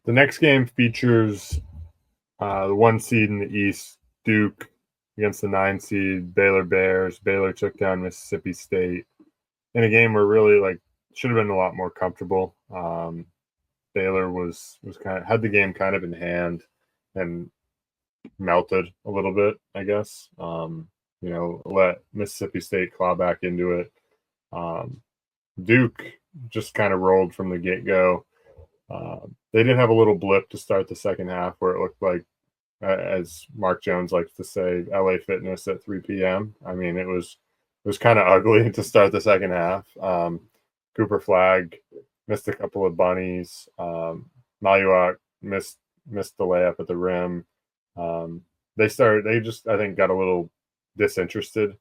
The next game features the 1 seed in the East, Duke, against the 9 seed Baylor Bears. Baylor took down Mississippi State in a game where really should have been a lot more comfortable. Baylor was kind of had the game kind of in hand and melted a little bit, I guess. Let Mississippi State claw back into it. Duke just kind of rolled from the get go. They did have a little blip to start the second half where it looked like, as Mark Jones likes to say, LA Fitness at 3 p.m. I mean, it was kind of ugly to start the second half. Cooper Flag missed a couple of bunnies. Maluak missed the layup at the rim. They just, I think, got a little disinterested.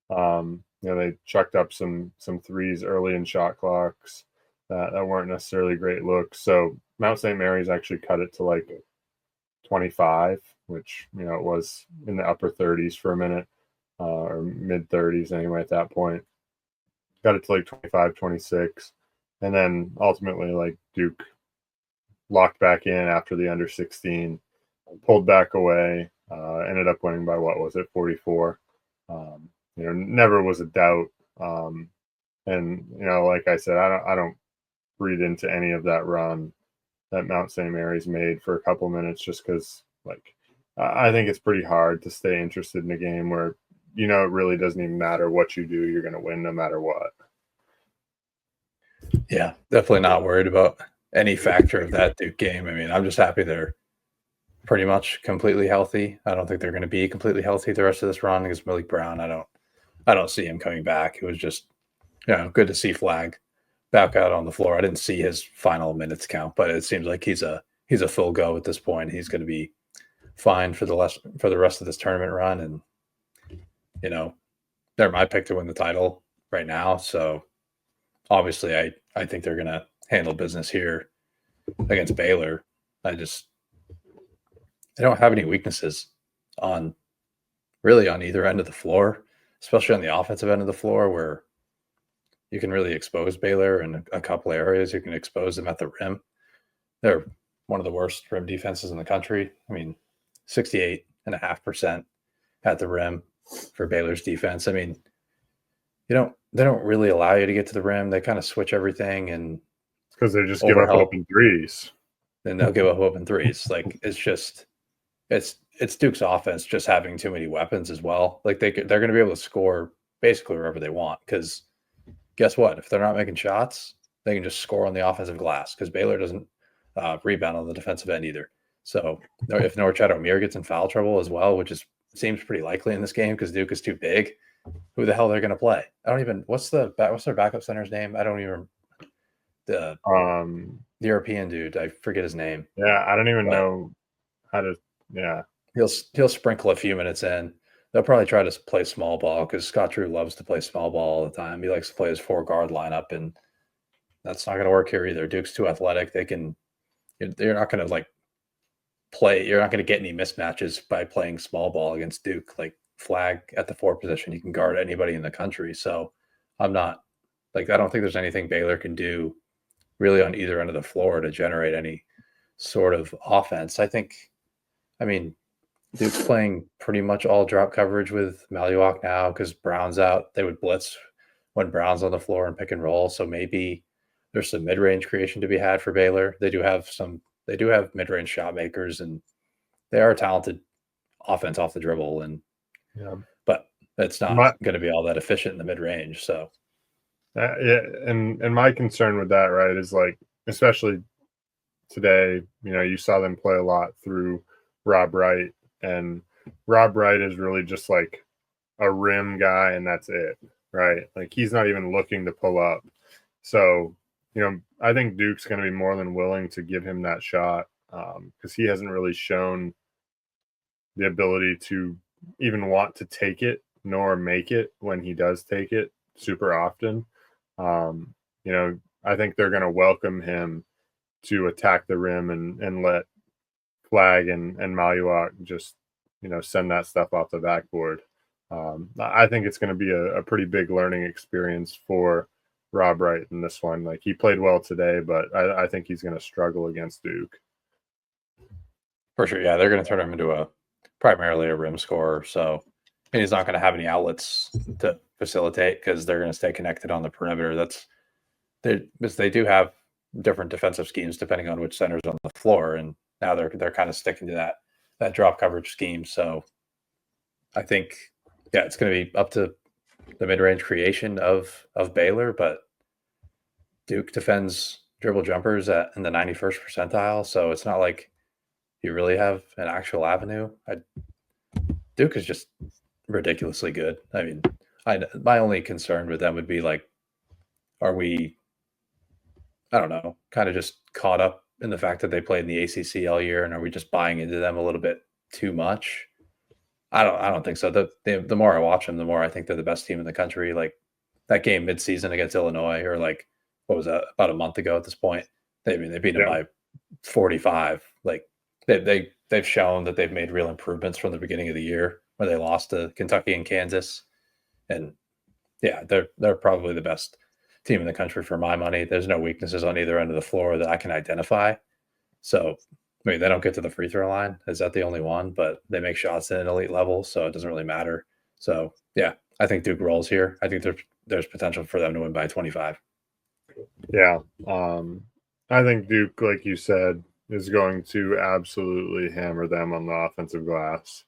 They chucked up some threes early in shot clocks that weren't necessarily great looks. So Mount St. Mary's actually cut it to 25, which, it was in the upper 30s for a minute, or mid 30s anyway at that point. Got it to 25, 26. And then ultimately, Duke locked back in after the under 16, pulled back away, ended up winning by, 44? Never was a doubt. And, like I said, I don't read into any of that run that Mount St. Mary's made for a couple minutes, just because, I think it's pretty hard to stay interested in a game where, it really doesn't even matter what you do. You're going to win no matter what. Yeah, definitely not worried about any factor of that Duke game. I mean, I'm just happy they're pretty much completely healthy. I don't think they're going to be completely healthy the rest of this run because Malik Brown, I don't see him coming back. It was just, good to see Flag back out on the floor. I didn't see his final minutes count, but it seems like he's a full go at this point. He's going to be fine for the rest of this tournament run, and they're my pick to win the title right now. So obviously, I think they're going to handle business here against Baylor. They don't have any weaknesses on either end of the floor, especially on the offensive end of the floor, where you can really expose Baylor in a couple areas. You can expose them at the rim. They're one of the worst rim defenses in the country. I mean, 68.5% at the rim for Baylor's defense. I mean, they don't really allow you to get to the rim. They kind of switch everything, and because they just give up open threes. Then they'll give up open threes. It's Duke's offense just having too many weapons as well. They're going to be able to score basically wherever they want, because guess what? If they're not making shots, they can just score on the offensive glass, because Baylor doesn't rebound on the defensive end either. So if Norchad O'Meara gets in foul trouble as well, which seems pretty likely in this game because Duke is too big, who the hell they're going to play? I don't even. What's their backup center's name? I don't even. The European dude, I forget his name. Yeah, I don't even know how to. Yeah, he'll sprinkle a few minutes in. They'll probably try to play small ball because Scott Drew loves to play small ball all the time. He likes to play his 4-guard lineup, and that's not going to work here either. Duke's too athletic. They're not going to play. You're not going to get any mismatches by playing small ball against Duke. Flag at the 4 position, he can guard anybody in the country. So I'm not I don't think there's anything Baylor can do really on either end of the floor to generate any sort of offense. Duke's playing pretty much all drop coverage with Maluak now because Brown's out. They would blitz when Brown's on the floor and pick and roll. So maybe there's some mid-range creation to be had for Baylor. They do have mid-range shot makers, and they are a talented offense off the dribble. But it's not going to be all that efficient in the mid-range. So and my concern with that, right, is especially today, you saw them play a lot through Rob Wright, and Rob Wright is really just a rim guy, and that's it, right? He's not even looking to pull up. So, I think Duke's going to be more than willing to give him that shot because he hasn't really shown the ability to even want to take it nor make it when he does take it super often. I think they're going to welcome him to attack the rim and let Flag and Maluak just, send that stuff off the backboard. I think it's going to be a pretty big learning experience for Rob Wright in this one. He played well today, but I think he's going to struggle against Duke. For sure. Yeah, they're going to turn him into primarily a rim scorer. So and he's not going to have any outlets to facilitate because they're going to stay connected on the perimeter. Because they do have different defensive schemes depending on which center's on the floor, and now they're kind of sticking to that drop coverage scheme. So I think, yeah, it's going to be up to the mid range creation of Baylor, but Duke defends dribble jumpers in the 91st percentile, so it's not like you really have an actual avenue. Duke is just ridiculously good. I mean, my only concern with them would be like, are we, I don't know, kind of just caught up in the fact that they played in the ACC all year, and are we just buying into them a little bit too much? I don't think so. The more I watch them, the more I think they're the best team in the country. Like that game midseason against Illinois, or like what was that, about a month ago at this point? They beat them by 45. Like they've shown that they've made real improvements from the beginning of the year where they lost to Kentucky and Kansas, and yeah, they're probably the best team in the country for my money. There's no weaknesses on either end of the floor that I can identify. So, I mean, they don't get to the free throw line. Is that the only one? But they make shots at an elite level, so it doesn't really matter. So, yeah, I think Duke rolls here. I think there's potential for them to win by 25. Yeah. I think Duke, like you said, is going to absolutely hammer them on the offensive glass.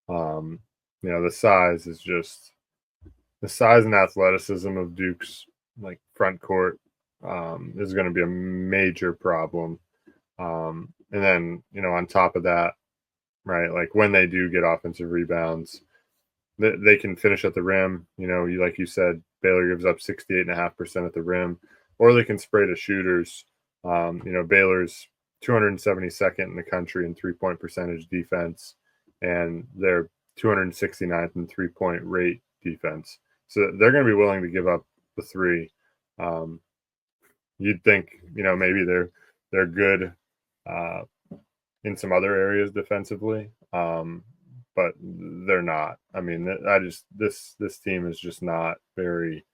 The size is just the size and athleticism of Duke's like front court is going to be a major problem. And then, on top of that, right, like when they do get offensive rebounds, they can finish at the rim. Like you said, Baylor gives up 68.5% at the rim, or they can spray to shooters. Baylor's 272nd in the country in 3-point percentage defense, and they're 269th in 3-point rate defense. So they're going to be willing to give up the three. You'd think, maybe they're good in some other areas defensively, but they're not. I mean, this team is just not very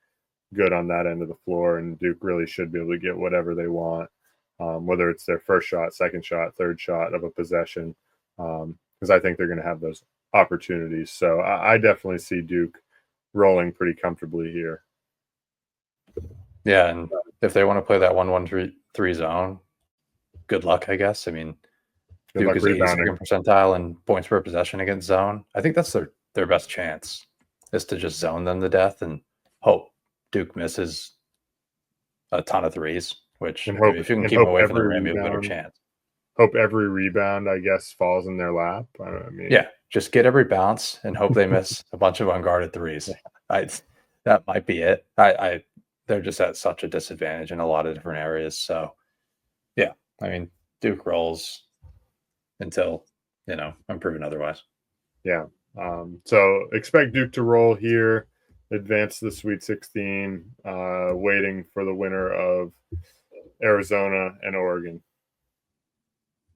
good on that end of the floor, and Duke really should be able to get whatever they want, whether it's their first shot, second shot, third shot of a possession, because I think they're going to have those opportunities. So I definitely see Duke rolling pretty comfortably here. Yeah, and if they want to play that 1-1-3 zone, good luck, I guess. I mean, Duke is 82nd percentile in points per possession against zone. I think that's their best chance, is to just zone them to death and hope Duke misses a ton of threes, which if you can keep them away from the rim, you have a better chance. Hope every rebound, I guess, falls in their lap. Yeah, just get every bounce and hope they miss a bunch of unguarded threes. That might be it. They're just at such a disadvantage in a lot of different areas. So, yeah, I mean, Duke rolls until, I'm proven otherwise. Yeah. So expect Duke to roll here, advance to the Sweet 16, waiting for the winner of Arizona and Oregon.